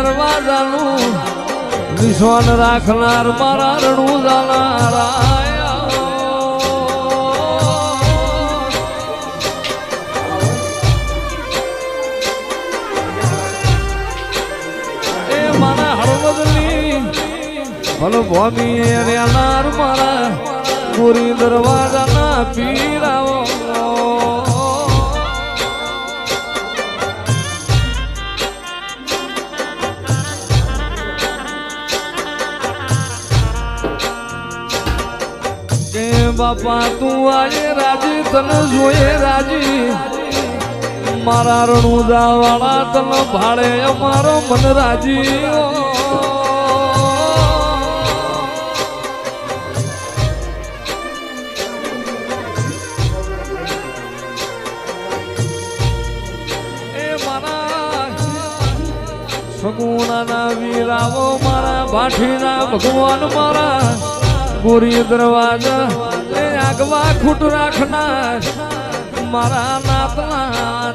દરવાજાનું નિશાન રાખનાર મારા રણું જાનારા એ મારા હળવદની ભલો ભોમી અને અનાર મારા પૂરી દરવાજાના પીરાવો બાપા તું આજે રાજી તને જોઈએ રાજી મારા રણુજા વાળા તને ભાડે અમારો મન રાજી એ મારા સગુણાના વીરાવો મારા ભાઠીના ભગવાન મારા ગોરી દરવાજા આગવા ખૂટ રાખનાર મારા નાતના